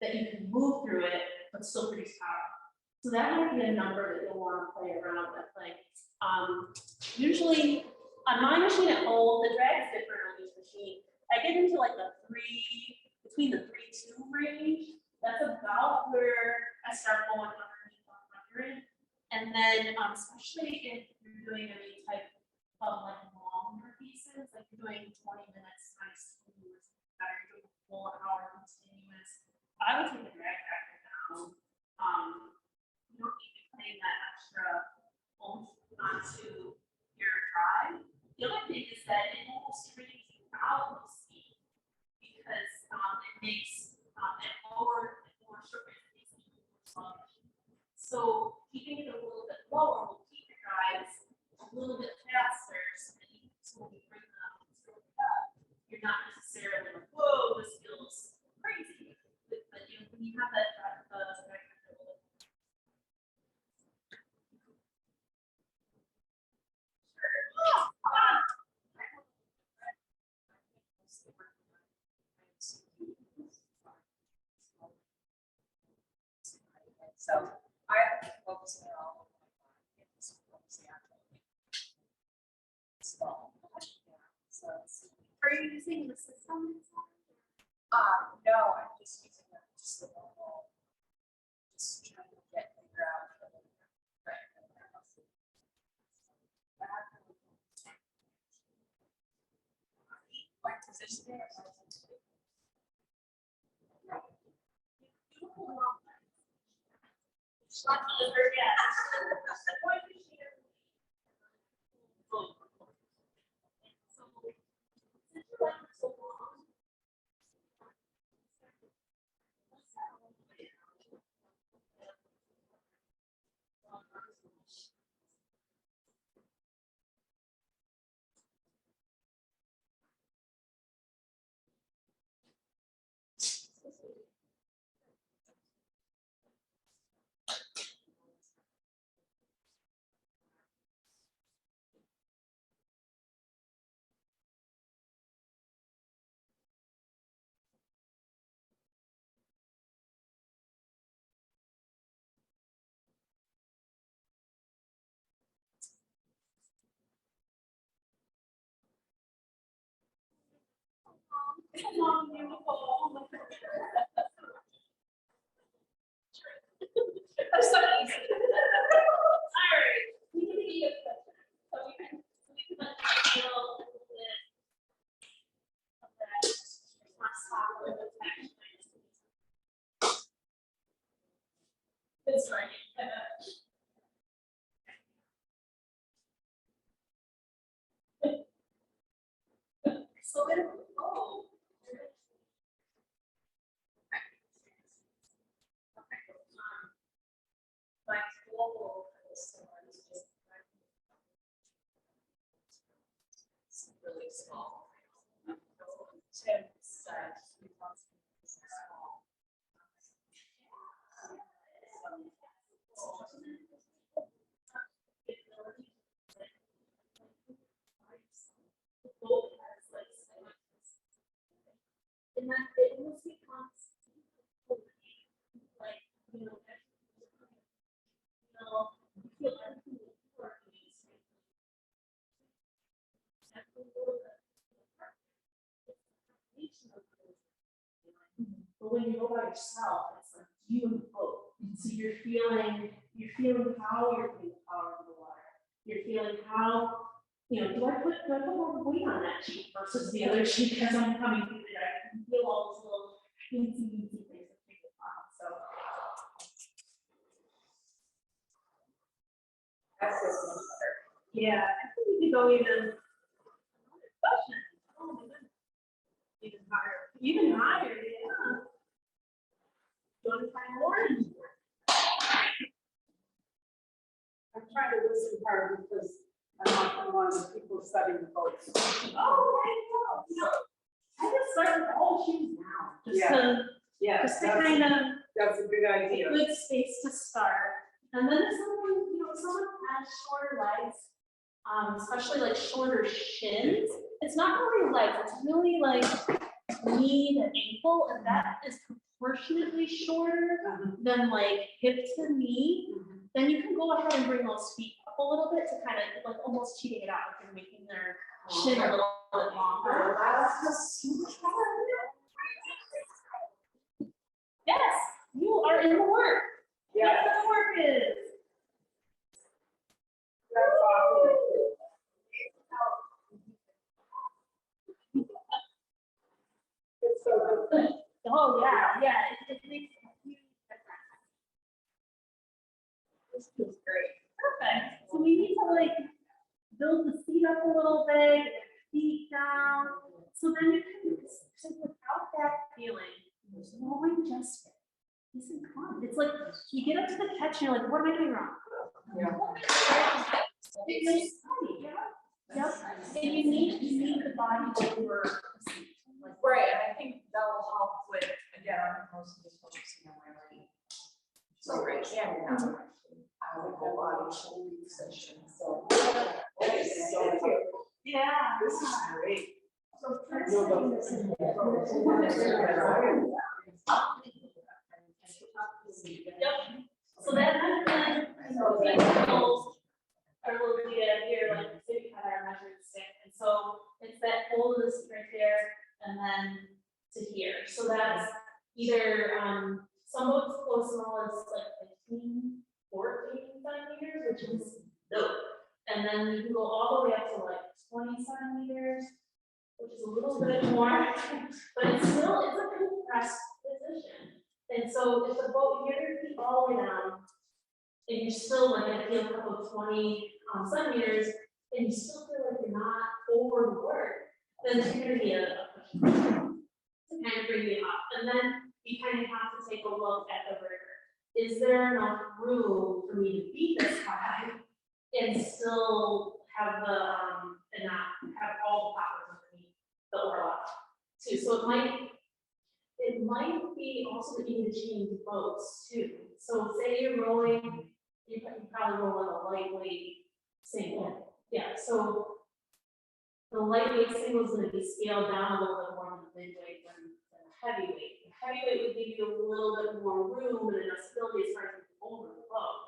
that you can move through it but still produce power. So that might be a number that you'll want to play around with. Like usually on my machine at home, the drag is different on each machine. I get into like between the 3.2 range. That's about where I start going underneath 100. And then especially if you're doing any type of like longer pieces, like you're doing 20 minutes times 2, or something like that, you're doing a full hour continuous, I would take the drag factor down. You don't need to be playing that extra oomph onto your drive. The other thing is that it almost frees you out of speed because it makes So keeping it a little bit lower will keep your guys a little bit faster, so that you, so when you bring them up, you're not necessarily like, whoa, this feels crazy. But you know, when you have that So I focus on all of my small. So it's, are you using the system? no, I'm just using them just the normal, just trying to figure out. What position there? I'm so easy. All right, we need to be a so we can let you feel a little bit of that last talk a little bit back. That's right. So then, oh. My global is just it's really small. Tim said he wants to be small. And then it almost becomes like, you know, you feel everything working. But when you go by yourself, it's like you and both. So you're feeling how you're putting power in the water. You're feeling how, you know, do I put more weight on that cheek versus the other cheek as I'm coming through there? I can feel all those little easy things that take it on. So That's what's much better. yeah, I think we could go even oh my goodness. Even higher. Even higher, yeah. You want to find more? I'm trying to listen hard because I'm often one of the people studying the boats. Oh, I just start with all shoes now, just to, Yeah, just to kind of that's a good a idea. good space to start. And then if someone, you know, if someone has shorter legs, especially like shorter shins, it's not really legs, it's really like knee to ankle, and that is proportionately shorter than like hip to knee. Then you can go ahead and bring those feet up a little bit to kind of like almost cheating it out, like you're making their shin a little bit longer. Yes, you are in the work. Yeah. That's what the work is. That's awesome. It's so good. Oh, yeah, it makes a huge difference. This feels great. Perfect. So we need to like build the seat up a little bit, get the feet down. So then you can, so without that feeling, there's no adjustment. It's inclined. It's like, you get up to the catch and you're like, what am I doing wrong? Yeah. It's funny, yeah. Yep, and you need the body to work. Right, and I think that will help with, again, I'm mostly focusing on my right. So right hand now. I would go body shoulder position, so. That is so cute. Yeah. This is great. So Yep, so that has been, our little data here, like, so we had our measuring stick, and so it's that whole of this right there, and then to here, so that's either, some boats go as small as like 15, 14 centimeters, which is dope, and then you can go all the way up to like 20 centimeters, which is a little bit more, but it's still, it's a compressed position. And so if the boat, you get your feet all the way down, and you're still like at a couple of 20 centimeters, and you still feel like you're not overworked, then it's going to be a push to kind of bring you up. And then you kind of have to take a look at the river. Is there enough room for me to beat this high and still have the and not have all the power underneath the overlap too? So it might be also that you need to change boats too. So say you're rowing, you probably roll on a lightweight single. Yeah, so the lightweight single is going to be scaled down a little bit more than the midweight than the heavyweight. The heavyweight would give you a little bit more room and enough stability as far as moving over the boat.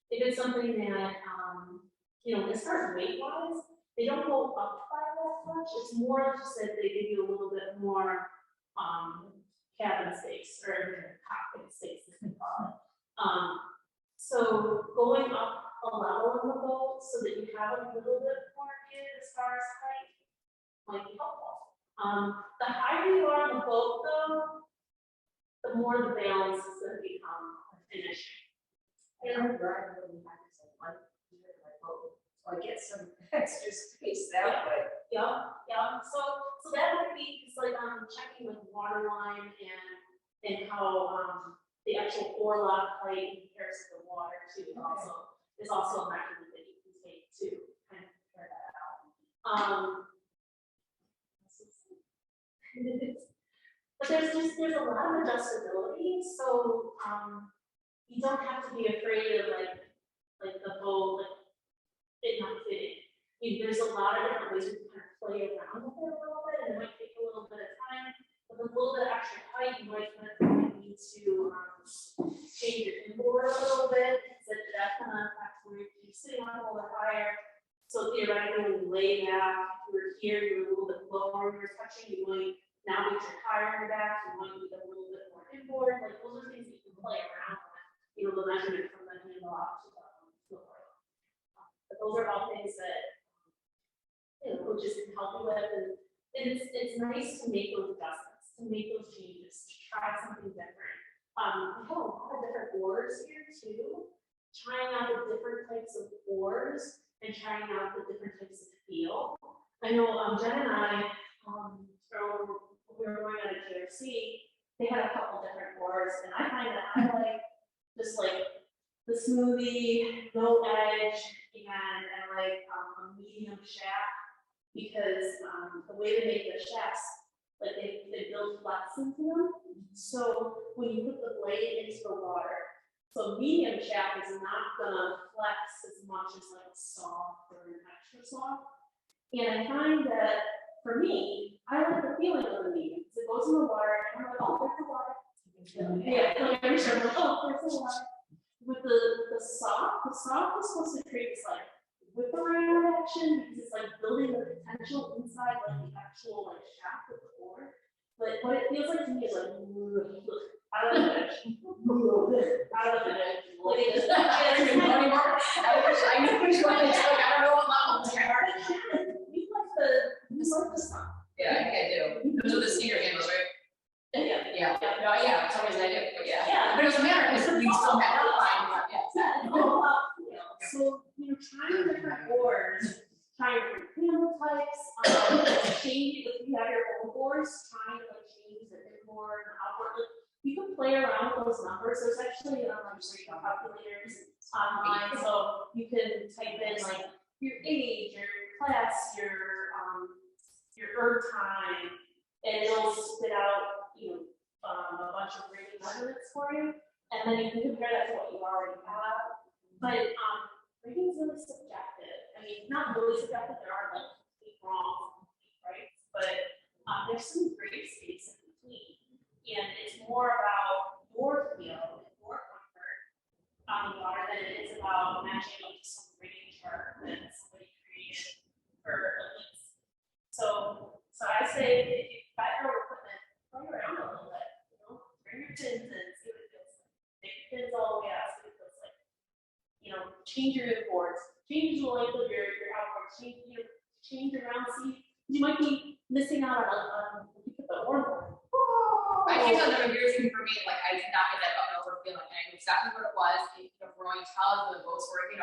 If it's something that, as far as weight wise, they don't go up by that much. It's more just that they give you a little bit more cabin space or cockpit space, as we call it. So going up a level in the boat so that you have a little bit more give as far as height might be helpful. The higher you are in the boat, though, the more the balance is going to become an issue. And I'm driving really high, so like, so I get some extra space that way. Yeah. So that would be just like checking with water line and how the actual forelock height in comparison to the water too is also a measurement that you can take to kind of compare that out. But there's a lot of adjustability, so you don't have to be afraid of like the boat it not fitting. There's a lot of different ways we can kind of play around with it a little bit, and it might take a little bit of time. With a little bit of extra height, you might kind of need to change your inboard a little bit, because that's going to affect where you're sitting on a little bit higher. So theoretically, when you lay back, if you were here, you're a little bit lower, you're touching, you might now get your tire in your back, you might need a little bit more inboard. Like those are things that you can play around with, the measurement from the handle off to the floor. But those are all things that coaches can help you with, and it's nice to make those adjustments, to make those changes, to try something different. We have a lot of different oars here too, trying out the different types of oars and trying out the different types of feel. I know Jen and I, when we were going on a RCiR, they had a couple different oars, and I find that I like just like the smoothie, no edge, and I like a medium shaft, because the way they make their shafts, like they build flex into them. So when you put the blade into the water, so medium shaft is not gonna flex as much as like a soft or an extra soft. And I find that for me, I like the feeling of the medium. So it goes in the water, and I'm like, oh, there's the water. Yeah, like every time, like, oh, there's the water. With the soft is supposed to create this like whip around action, because it's like building the potential inside like the actual like shaft of the oar. But what it feels like to me is like out of the edge, out of the edge. Like it's anymore. I know which one it's like, I don't know what level they are. You like the sun. Yeah, I think I do. Those are the cedar handles, right? Yeah. No, yeah, for some reason I do, but yeah. Yeah. But it doesn't matter, because we still have that line, So, trying different oars, trying different handle types, change if you have your own oars, trying to like change the inboard and outboard. You can play around with those numbers works, there's actually calculators online, so you can type in like your age, your class, your earth time, and it'll spit out, a bunch of rating measurements for you, and then you can compare that to what you already have. But rating is really subjective. I mean, not really subjective. There are like complete wrong, complete right, but there's some gray space in between, and it's more about your feel and your comfort on the water than it is about matching up to some rating chart that somebody created for a lease. So I say if you've got your equipment, play around a little bit, bring your pins in, see what it feels like. Take your pins all the way out, see what it feels like. Change your imports, change the length of your outboards, change your round seat. You might be missing out on you put the order. I think another weird thing for me, like I did not get that up and over feeling, and I knew exactly what it was. Growing towels, the boats were,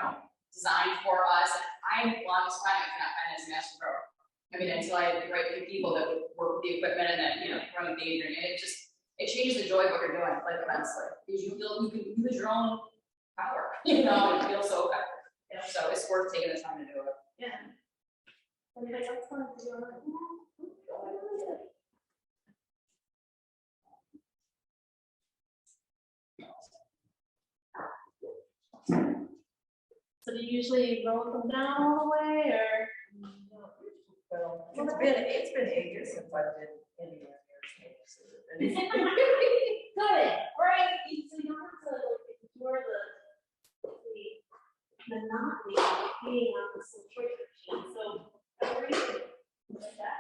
designed for us. And I'm longest time I cannot find as a master rower. I mean, until I had the right people that would work with the equipment and then, run the Adrien, and it changes the joy of what you're doing, like immensely. Because you feel you can use your own power, it feels so effective. Yeah. So it's worth taking the time to do it. Yeah. Anybody else want to do it? So do you usually roll them down all the way, or? It's been ages since I've been in the air. Good, right? So you don't have to like ignore the monotony of being on the filtration machine. So everything like that.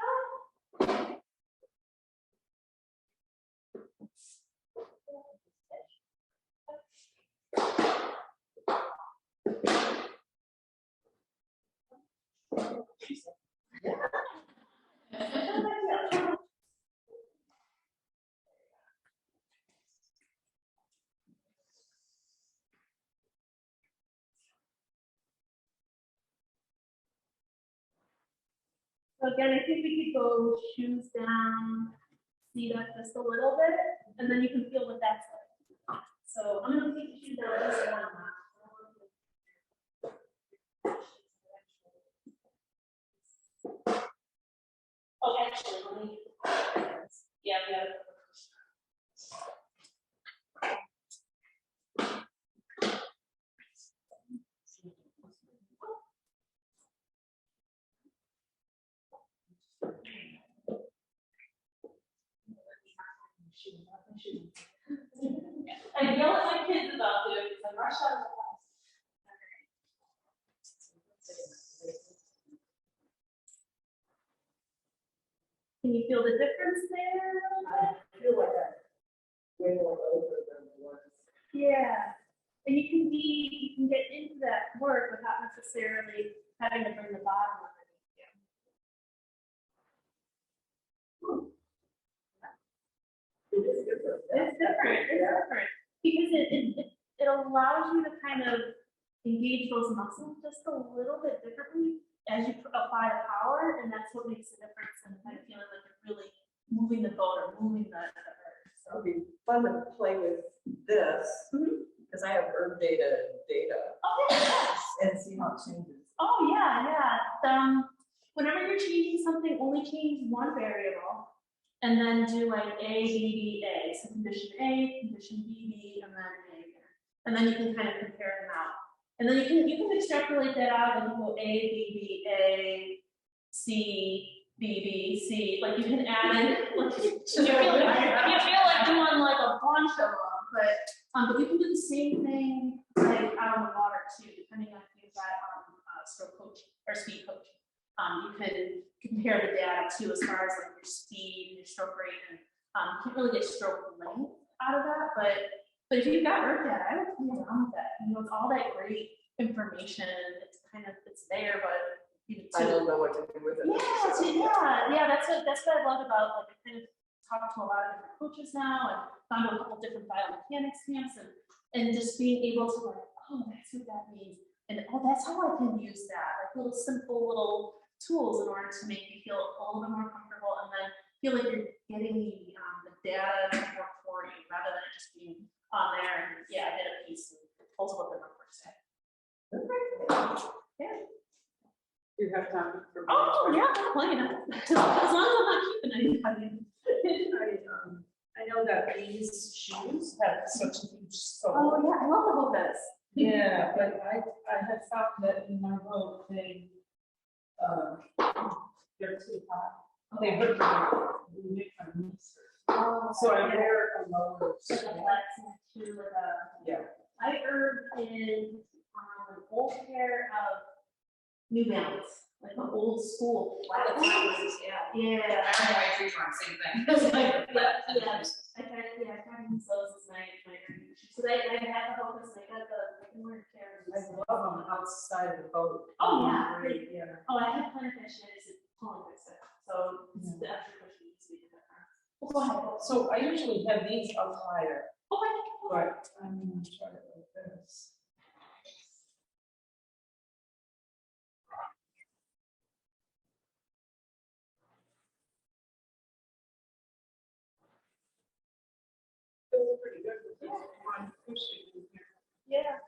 So again, I think we could go shoes down, seat up just a little bit, and then you can feel what that's like. So I'm gonna take the shoes down just one. Oh, actually, let me. Yeah, we have. I yell at my kids about it because I rush out of the house. Can you feel the difference there? I feel like I'm way more over than it was. Yeah. And you can get into that work without necessarily having to bring the bottom underneath you. It's different. It's different because it allows you to kind of engage those muscles just a little bit differently as you apply the power, and that's what makes the difference in kind of feeling like you're really moving the boat or moving the earth. So It'll be fun to play with this, because I have earned data, and see how it changes. oh yeah. Whenever you're changing something, only change one variable, and then do like A, B, B, A. So condition A, condition B, B, and then A again. And then you can kind of compare them out. And then you can extrapolate that out and go A, B, B, A, C, B, B, C. Like you can add in, like, you feel like doing like a bunch of them, but you can do the same thing like out on the water too, depending on if you've got stroke coach or speed coach. You can compare the data too as far as like your speed, your stroke rate, and you can't really get stroke length out of that, but if you've got work data, I would play around with that. It's all that great information. It's there, but I don't know what to do with it. Yeah. That's what I love about, like, I kind of talked to a lot of different coaches now and found a couple different biomechanics camps and just being able to like, oh, that's what that means, and oh, that's how I can use that, like little simple little tools in order to make you feel a little bit more comfortable, and then feel like you're getting the data to work for you rather than it just being on there, and yeah, I did a piece and told them what the numbers said. You have time for. Oh, yeah, plenty of, as long as I'm not keeping anybody. I know that these shoes have such a huge sole. Oh, yeah, I love the Hokas. Yeah, but I have found that in my road, they're too high. They hurt me, they make my knees hurt. So I wear a lower. So the flats and two with a. Yeah. I earned in an old pair of New Balance, like an old school flat. Yeah. Yeah. I remember I treat you on the same thing. It's like, Yeah. I tried to use those as my so I had the Hokas, and I got the wear pair. I love them outside of the boat. Oh, yeah. Great, yeah. Oh, I had plenty of fish, and it's pulling myself, so it's the extra cushion needs to be different. Well, go ahead. So I usually have these up higher, Okay. but I'm gonna try it like this. Feels pretty good with this one cushion in here. Yeah.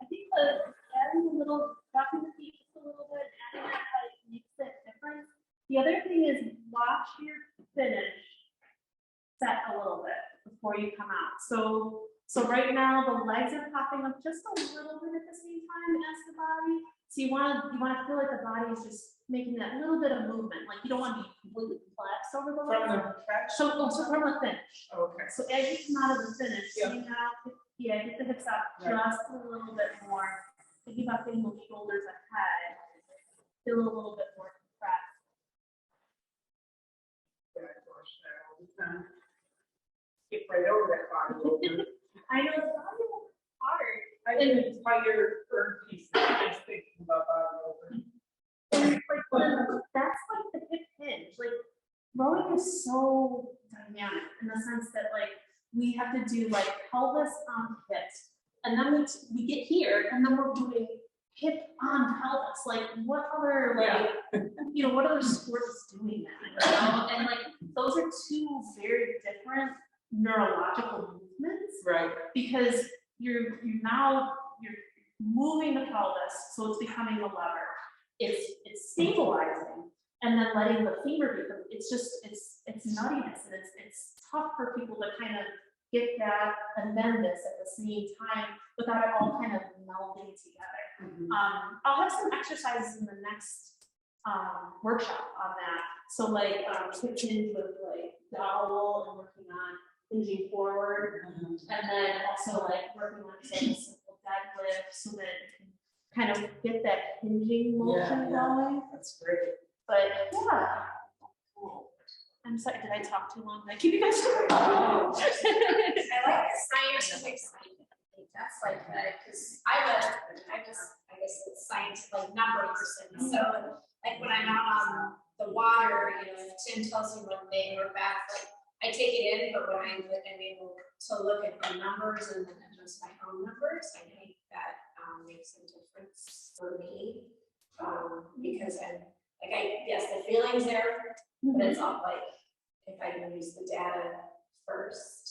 I think adding a little, dropping the feet just a little bit, adding that like makes that difference. The other thing is watch your finish set a little bit before you come out. So right now the legs are popping up just a little bit at the same time as the body. So you want to feel like the body is just making that little bit of movement. Like you don't want to be completely flexed over the From legs. the track. So from the finish. Okay. So as you come out of the finish, Yeah. you have to, get the hips up Right. just a little bit more. Think about getting those shoulders ahead. Feel a little bit more compressed. Yeah, gosh, all the time. Skip right over that body. a little bit. I know it's probably a little hard. I didn't fire her piece, I was thinking about body over. And it's like, that's like the hip hinge. Like rowing is so dynamic in the sense that like we have to do like pelvis on hips, and then we get here, and then we're doing hip on pelvis. Like what other what other sport is doing that? You know? And like those are two very different neurological movements. Right. Because you're moving the pelvis, so it's becoming a lever. It's stabilizing, and then letting the femur be. It's nuttiness, and it's tough for people to kind of get that and then this at the same time without it all kind of melding together. Mhm. I'll have some exercises in the next workshop on that. So like hip hinge with like dowel and working on hinging forward. Mhm. And then also like working on some simple deadlift so that you can kind of get that hinging motion Yeah. going. That's great. But yeah. I'm sorry, did I talk too long? Did I keep you guys? I like the scientific side. That's like that, because I guess it's science, like number person. So like when I'm out on the water, if Tim tells me one thing or back, like I take it in, but when I'm able to look at the numbers and then adjust my own numbers, I think that makes a difference for me. Because yes, the feeling's there, but it's not like if I can use the data first,